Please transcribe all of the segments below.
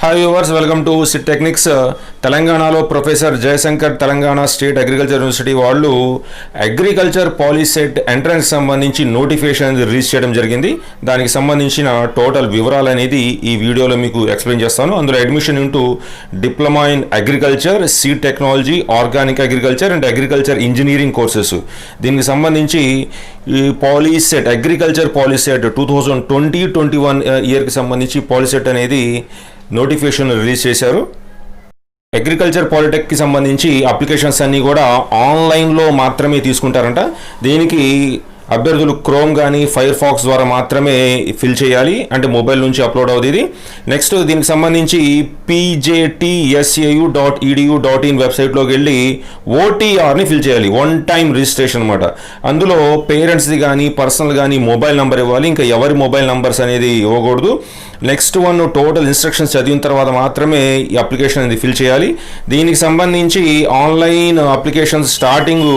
Hi viewers, welcome to sit techniques. తెలంగాణలో professor Jayashankar Telangana state agriculture university వాళ్ళు agriculture polycet entrance సంబంధించి notification release చేయడం జరిగింది. దానికి సంబంధించిన టోటల్ వివరాలు అనేది ఈ వీడియోలో మీకు ఎక్స్ప్లెయిన్ చేస్తాను. అందులో admission into diploma in agriculture, seed technology, organic agriculture and agriculture engineering courses. దీనికి సంబంధించి ఈ పాలిసెట్ అగ్రికల్చర్ పాలిసెట్ 2020-21 ఇయర్కి సంబంధించి పాలిసెట్ అనేది నోటిఫికేషన్ రిలీజ్ చేశారు. అగ్రికల్చర్ పాలిటెక్కి సంబంధించి అప్లికేషన్స్ అన్నీ కూడా ఆన్లైన్లో మాత్రమే తీసుకుంటారంట. దీనికి అభ్యర్థులు క్రోమ్ కానీ ఫైర్ ఫాక్స్ ద్వారా మాత్రమే ఫిల్ చేయాలి, అంటే మొబైల్ నుంచి అప్లోడ్ అవుతుంది ఇది. నెక్స్ట్ దీనికి సంబంధించి pjtsau.edu.in వెబ్సైట్లోకి వెళ్ళి ఓటీఆర్ని ఫిల్ చేయాలి, వన్ టైం రిజిస్ట్రేషన్ అనమాట. అందులో పేరెంట్స్ది కానీ పర్సనల్ కానీ మొబైల్ నెంబర్ ఇవ్వాలి, ఇంకా ఎవరి మొబైల్ నెంబర్స్ అనేది ఇవ్వకూడదు. నెక్స్ట్ వన్ టోటల్ ఇన్స్ట్రక్షన్స్ చదివిన తర్వాత మాత్రమే ఈ అప్లికేషన్ అనేది ఫిల్ చేయాలి. దీనికి సంబంధించి online applications starting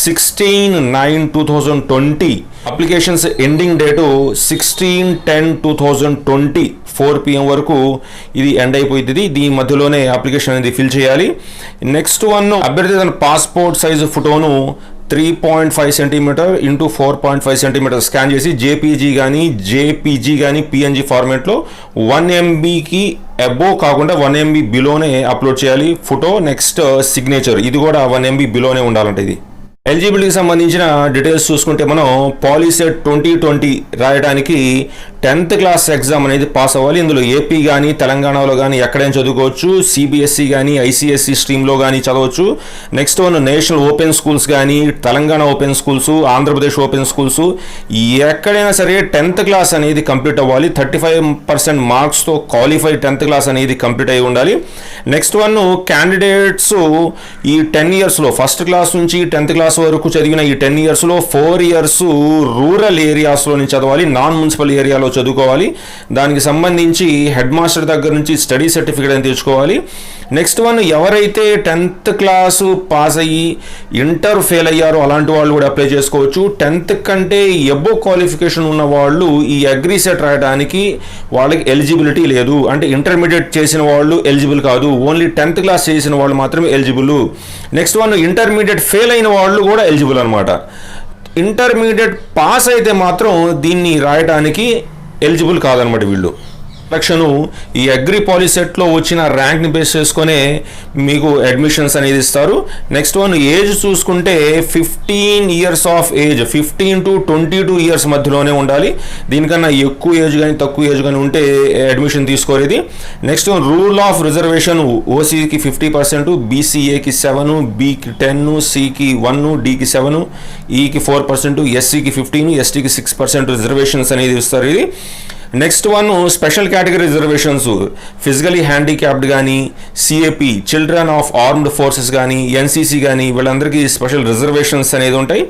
16/9/2020, applications ending date 16/10/2020 4 PM వరకు ఇది ఎండ్ అయిపోతుంది. దీని మధ్యలోనే అప్లికేషన్ అనేది ఫిల్ చేయాలి. నెక్స్ట్ వన్ అభ్యర్థి తన పాస్పోర్ట్ సైజు ఫోటోను 3.5 సెంటీమీటర్ ఇంటూ 4.5 సెంటీమీటర్ స్కాన్ చేసి జేపీజీ కానీ పిఎన్జీ ఫార్మేట్లో 1 MBకి అబోవ్ కాకుండా 1 MB బిలోనే అప్లోడ్ చేయాలి ఫోటో. నెక్స్ట్ సిగ్నేచర్, ఇది కూడా 1 MB బిలోనే ఉండాలంటే. ఇది ఎలిజిబిలిటీకి సంబంధించిన డీటెయిల్స్ చూసుకుంటే మనం పాలిసెట్ 2020 రాయడానికి 10th క్లాస్ ఎగ్జామ్ అనేది పాస్ అవ్వాలి. ఇందులో ఏపీ కానీ తెలంగాణలో కానీ ఎక్కడైనా చదువుకోవచ్చు, సిబిఎస్ఈ కానీ ఐసిఎస్ఈ స్ట్రీమ్లో కానీ చదవచ్చు. Next one national open schools కానీ, Telangana open schools, Andhra Pradesh open schools, ఎక్కడైనా సరే 10th క్లాస్ అనేది కంప్లీట్ అవ్వాలి. 35% మార్క్స్తో క్వాలిఫైడ్ 10th క్లాస్ అనేది కంప్లీట్ అయి ఉండాలి. నెక్స్ట్ వన్ క్యాండిడేట్స్ ఈ 10 ఇయర్స్లో ఫస్ట్ క్లాస్ నుంచి 10th క్లాస్ వరకు చదివిన ఈ 10 ఇయర్స్లో 4 ఇయర్స్ రూరల్ ఏరియాస్లో నుంచి చదవాలి, నాన్ మున్సిపల్ ఏరియాలో చదువుకోవాలి. దానికి సంబంధించి హెడ్ మాస్టర్ దగ్గర నుంచి స్టడీ సర్టిఫికేట్ అని తెచ్చుకోవాలి. నెక్స్ట్ వన్ ఎవరైతే 10th క్లాస్ పాస్ అయ్యి ఇంటర్ ఫెయిల్ అయ్యారో అలాంటి వాళ్ళు కూడా అప్లై చేసుకోవచ్చు. 10th కంటే ఎబో క్వాలిఫికేషన్ ఉన్న వాళ్ళు ఈ అగ్రిసెట్ రాయడానికి వాళ్ళకి ఎలిజిబిలిటీ లేదు, అంటే ఇంటర్మీడియట్ చేసిన వాళ్ళు ఎలిజిబుల్ కాదు, ఓన్లీ 10th క్లాస్ చేసిన వాళ్ళు మాత్రమే eligible. Next one intermediate fail అయిన వాళ్ళు కూడా ఎలిజిబుల్ అనమాట. ఇంటర్మీడియట్ పాస్ అయితే మాత్రం దీన్ని రాయడానికి ఎలిజిబుల్ కాదనమాట వీళ్ళు. సెలక్షను ఈ అగ్రి పాలిసెట్లో వచ్చిన ర్యాంక్ని బేస్ చేసుకునే మీకు అడ్మిషన్స్ అనేది ఇస్తారు. నెక్స్ట్ వన్ ఏజ్ చూసుకుంటే 15 years of age, 15 to 22 years మధ్యలోనే ఉండాలి. దీనికన్నా ఎక్కువ ఏజ్ కానీ తక్కువ ఏజ్ కానీ ఉంటే అడ్మిషన్ తీసుకోలేదు. Next one rule of reservation, ఓసీకి 50%, బీసీఏకి 7, బీకి 10, సికి 1, డికి 7, ఈకి 4%, ఎస్సీకి 15, ఎస్టీకి 6% రిజర్వేషన్స్ అనేది ఇస్తారు ఇది. Next one special category reservations, physically handicapped కానీ, CAP children of armed forces కానీ, ఎన్సీసీ కానీ వీళ్ళందరికీ స్పెషల్ రిజర్వేషన్స్ అనేది ఉంటాయి.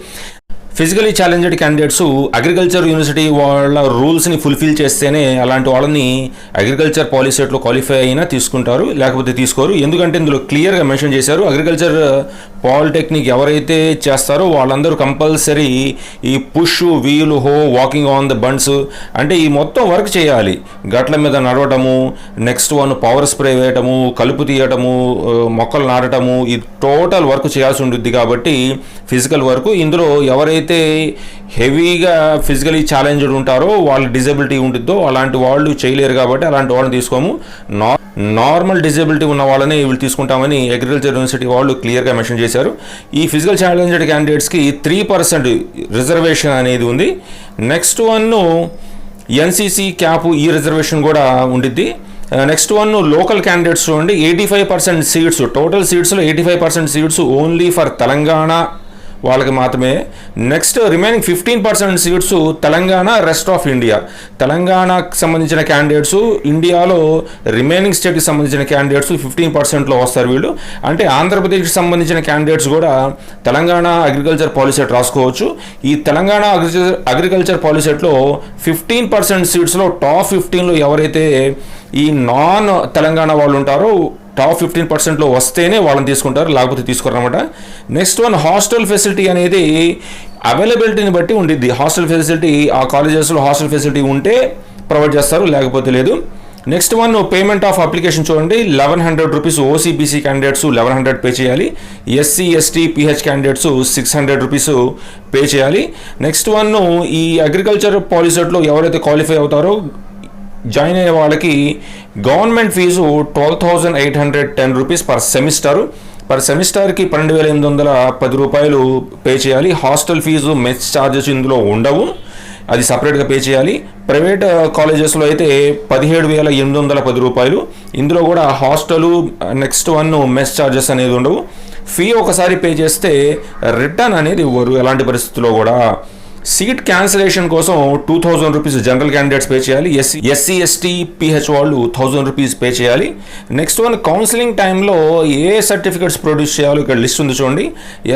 Physically challenged candidates agriculture university వాళ్ళ రూల్స్ని ఫుల్ఫిల్ చేస్తేనే అలాంటి వాళ్ళని అగ్రికల్చర్ పాలిసెట్లో క్వాలిఫై అయినా తీసుకుంటారు, లేకపోతే తీసుకోరు. ఎందుకంటే ఇందులో క్లియర్గా మెన్షన్ చేశారు, అగ్రికల్చర్ పాలిటెక్నిక్ ఎవరైతే చేస్తారో వాళ్ళందరూ కంపల్సరీ ఈ పుష్, వీల్, హో, వాకింగ్ ఆన్ ద బండ్స్, అంటే ఈ మొత్తం వర్క్ చేయాలి. గట్ల మీద నడవటము, నెక్స్ట్ వన్ పవర్ స్ప్రే వేయటము, కలుపు తీయటము, మొక్కలు నాటటము, ఈ టోటల్ వర్క్ చేయాల్సి ఉంటుంది. కాబట్టి ఫిజికల్ వర్క్, ఇందులో ఎవరైతే హెవీగా ఫిజికలీ ఛాలెంజ్డ్ ఉంటారో వాళ్ళ డిజబిలిటీ ఉంటుందో అలాంటి వాళ్ళు చేయలేరు, కాబట్టి అలాంటి వాళ్ళని తీసుకోము. నార్మల్ డిజబిలిటీ ఉన్న వాళ్ళని వీళ్ళు తీసుకుంటామని అగ్రికల్చర్ యూనివర్సిటీ వాళ్ళు క్లియర్గా మెన్షన్ చేశారు. ఈ ఫిజికల్ ఛాలెంజ్డ్ క్యాండిడేట్స్కి 3% రిజర్వేషన్ అనేది ఉంది. నెక్స్ట్ వన్ ఎన్సీసీ క్యాప్, ఈ రిజర్వేషన్ కూడా ఉండిద్ది. నెక్స్ట్ వన్ లోకల్ క్యాండిడేట్స్ చూడండి, 85% సీట్స్, టోటల్ సీట్స్లో 85% సీట్స్ ఓన్లీ ఫర్ తెలంగాణ వాళ్ళకి మాత్రమే. Next remaining 15% seats Telangana, rest of India. తెలంగాణకు సంబంధించిన క్యాండిడేట్స్ ఇండియాలో రిమైనింగ్ స్టేట్కి సంబంధించిన క్యాండిడేట్స్ 15%లో వస్తారు వీళ్ళు. అంటే ఆంధ్రప్రదేశ్కి సంబంధించిన క్యాండిడేట్స్ కూడా తెలంగాణ అగ్రికల్చర్ పాలిసెట్ రాసుకోవచ్చు. ఈ తెలంగాణ అగ్రికల్చర్ పాలిసెట్లో 15% సీట్స్లో టాప్ 15లో ఎవరైతే ఈ నాన్ తెలంగాణ వాళ్ళు ఉంటారో టాప్ 15%లో వస్తేనే వాళ్ళని తీసుకుంటారు, లేకపోతే తీసుకోరు అనమాట. నెక్స్ట్ వన్ హాస్టల్ ఫెసిలిటీ అనేది అవైలబిలిటీని బట్టి ఉండిద్ది. హాస్టల్ ఫెసిలిటీ ఆ కాలేజెస్లో హాస్టల్ ఫెసిలిటీ ఉంటే ప్రొవైడ్ చేస్తారు, లేకపోతే లేదు. Next one payment of application చూడండి, 1100 రూపీస్ ఓసీబీసీ క్యాండిడేట్స్ 1100 పే చేయాలి, SC ST pH candidates 600 rupees pay చేయాలి. నెక్స్ట్ వన్ ఈ అగ్రికల్చర్ పాలిసెట్లో ఎవరైతే క్వాలిఫై అవుతారో జాయిన్ అయ్యే వాళ్ళకి గవర్నమెంట్ ఫీజు 12,810 రూపీస్ పర్ సెమిస్టర్కి 12,810 రూపాయలు పే చేయాలి. హాస్టల్ ఫీజు మెస్ ఛార్జెస్ ఇందులో ఉండవు, అది సపరేట్గా పే చేయాలి. ప్రైవేట్ కాలేజెస్లో అయితే 17,810 రూపాయలు, ఇందులో కూడా hostel next one mess charges అనేది ఉండవు. ఫీ ఒకసారి పే చేస్తే రిటర్న్ అనేది ఇవ్వరు ఎలాంటి పరిస్థితుల్లో కూడా. సీట్ క్యాన్సిలేషన్ కోసం 2,000 రూపీస్ జనరల్ క్యాండిడేట్స్ పే చేయాలి, ఎస్సీ ఎస్టీ పిహెచ్ వాళ్ళు 1,000 రూపీస్ పే చేయాలి. నెక్స్ట్ వన్ కౌన్సిలింగ్ టైంలో ఏ సర్టిఫికేట్స్ ప్రొడ్యూస్ చేయాలో ఇక్కడ లిస్ట్ ఉంది చూడండి.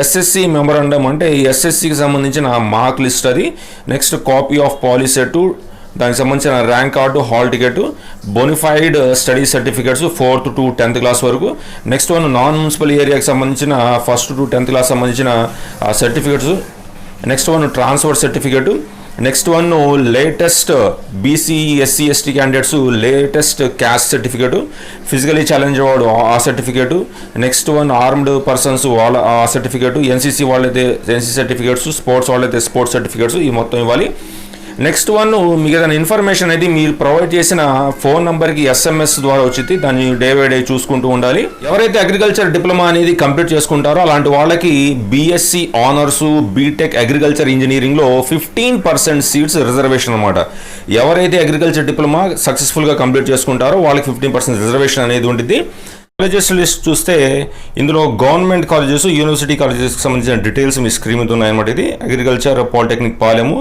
ఎస్ఎస్సి మెమరాండం అంటే ఎస్ఎస్సికి సంబంధించిన మార్క్ లిస్ట్ అది. నెక్స్ట్ కాపీ ఆఫ్ పాలిసెట్, దానికి సంబంధించిన rank card, hall ticket, bona fide study certificates 4th to 10th class వరకు. నెక్స్ట్ వన్ నాన్ మున్సిపల్ ఏరియాకి సంబంధించిన 1st to 10th క్లాస్ సంబంధించిన certificates. Next one transfer certificate. Next one latest BC SC ST candidates latest caste certificate, physically challenge వాడు ఆ certificate. Next one armed persons వాళ్ళ ఆ certificate, NCC వాళ్ళైతే NC certificates, sports వాళ్ళైతే sports certificates, ఈ మొత్తం ఇవ్వాలి. నెక్స్ట్ వన్ మీకు ఏదైనా ఇన్ఫర్మేషన్ అయితే మీరు ప్రొవైడ్ చేసిన ఫోన్ నెంబర్కి ఎస్ఎంఎస్ ద్వారా వచ్చింది, దాన్ని డే బై డే చూసుకుంటూ ఉండాలి. ఎవరైతే అగ్రికల్చర్ డిప్లొమా అనేది కంప్లీట్ చేసుకుంటారో అలాంటి వాళ్ళకి బీఎస్సీ ఆనర్స్, బీటెక్ అగ్రికల్చర్ ఇంజనీరింగ్లో 15% సీట్స్ రిజర్వేషన్ అనమాట. ఎవరైతే అగ్రికల్చర్ డిప్లొమా సక్సెస్ఫుల్గా కంప్లీట్ చేసుకుంటారో వాళ్ళకి 15% రిజర్వేషన్ అనేది ఉంటుంది. కాలేజెస్ లిస్ట్ చూస్తే ఇందులో గవర్నమెంట్ కాలేజెస్, యూనివర్సిటీ కాలేజెస్కి సంబంధించిన డీటెయిల్స్ మీ స్క్రీన్ మీద ఉన్నాయన్నమాట. ఇది agriculture polytechnic పాలెము,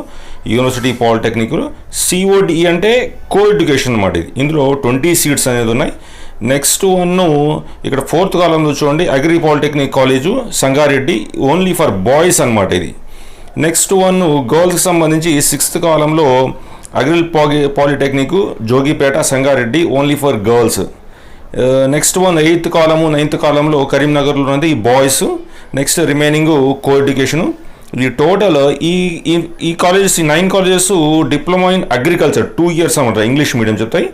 university polytechnic. COD అంటే కో ఎడ్యుకేషన్ అనమాట. ఇది ఇందులో 20 సీట్స్ అనేది ఉన్నాయి. నెక్స్ట్ వన్ ఇక్కడ 4th కాలంలో చూడండి, agri polytechnic college Sangareddy, only for boys అనమాట ఇది. నెక్స్ట్ వన్ గర్ల్స్కి సంబంధించి 6th కాలంలో agri polytechnic Jogipet Sangareddy, only for girls. Next one 8th కాలము 9th కాలంలో కరీంనగర్లో ఉన్నది boys. Next remaining co education. ఈ టోటల్ ఈ కాలేజెస్, ఈ 9 colleges diploma in agriculture 2 years అనమాట, ఇంగ్లీష్ మీడియం చెప్తాయి.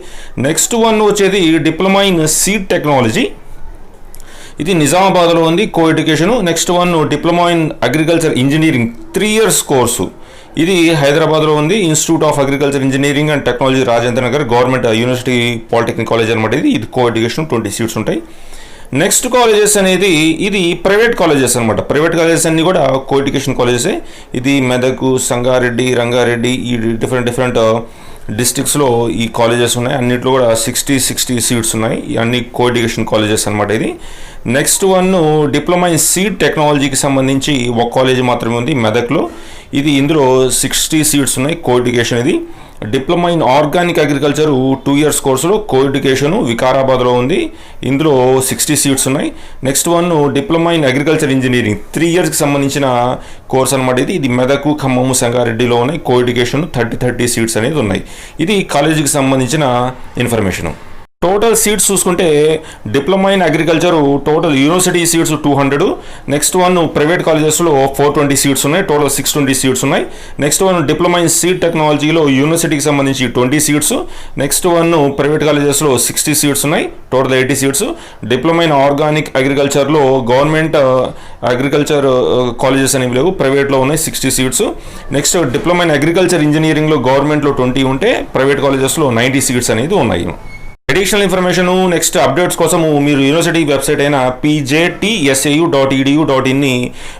నెక్స్ట్ వన్ వచ్చేది డిప్లొమా ఇన్ సీడ్ టెక్నాలజీ, ఇది నిజామాబాద్లో ఉంది, co education. Next one diploma in agriculture engineering 3 years course, ఇది హైదరాబాద్లో ఉంది, institute of agriculture engineering and technology Rajendra Nagar, government university polytechnic college అనమాట. ఇది కో ఎడ్యుకేషన్, 20 సీట్స్ ఉంటాయి. నెక్స్ట్ కాలేజెస్ అనేది ఇది ప్రైవేట్ కాలేజెస్ అనమాట. ప్రైవేట్ కాలేజెస్ అన్నీ కూడా కో ఎడ్యుకేషన్ కాలేజెసే. ఇది మెదక్, సంగారెడ్డి, రంగారెడ్డి, ఈ డిఫరెంట్ డిస్ట్రిక్ట్స్లో ఈ కాలేజెస్ ఉన్నాయి. అన్నింటిలో కూడా 60 సీట్స్ ఉన్నాయి. అన్ని కో ఎడ్యుకేషన్ కాలేజెస్ అనమాట. ఇది next one diploma in seed టెక్నాలజీకి సంబంధించి ఒక కాలేజ్ మాత్రమే ఉంది మెదక్లో. ఇది ఇందులో 60 సీట్స్ ఉన్నాయి, కో ఎడ్యుకేషన్. ఇది diploma in organic agriculture 2 years కోర్సులో కో ఎడ్యుకేషను వికారాబాద్లో ఉంది, ఇందులో 60 సీట్స్ ఉన్నాయి. Next one diploma in agriculture engineering 3 yearsకి సంబంధించిన కోర్స్ అనమాట. ఇది మెదక్, ఖమ్మం, సంగారెడ్డిలో ఉన్నాయి, కో ఎడ్యుకేషన్ 30 సీట్స్ అనేది ఉన్నాయి. ఇది కాలేజీకి సంబంధించిన ఇన్ఫర్మేషను. టోటల్ సీట్స్ చూసుకుంటే diploma in agriculture total university seats 200. Next one private కాలేజెస్లో 420 సీట్స్ ఉన్నాయి, టోటల్ 620 సీట్స్ ఉన్నాయి. Next one diploma in seed టెక్నాలజీలో యూనివర్సిటీకి సంబంధించి 20 సీట్స్. నెక్స్ట్ వన్ ప్రైవేట్ కాలేజెస్లో 60 సీట్స్ ఉన్నాయి, total 80 seats. Diploma in organic అగ్రికల్చర్లో గవర్నమెంట్ అగ్రికల్చర్ కాలేజెస్ అనేవి లేవు, ప్రైవేట్లో ఉన్నాయి 60 seats. Next diploma in agriculture ఇంజనీరింగ్లో గవర్నమెంట్లో 20 ఉంటే ప్రైవేట్ కాలేజెస్లో 90 సీట్స్ అనేది ఉన్నాయి. అడిషనల్ ఇన్ఫర్మేషన్, నెక్స్ట్ అప్డేట్స్ కోసం మీరు యూనివర్సిటీ వెబ్సైట్ అయిన pjtsau.edu.inని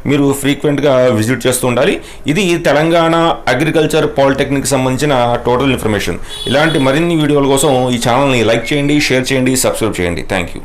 మీరు ఫ్రీక్వెంట్గా విజిట్ చేస్తూ ఉండాలి. ఇది తెలంగాణ అగ్రికల్చర్ పాలిటెక్నిక్ సంబంధించిన టోటల్ ఇన్ఫర్మేషన్. ఇలాంటి మరిన్ని వీడియోల కోసం ఈ ఛానల్ని లైక్ చేయండి, షేర్ చేయండి, సబ్స్క్రైబ్ చేయండి. Thank you.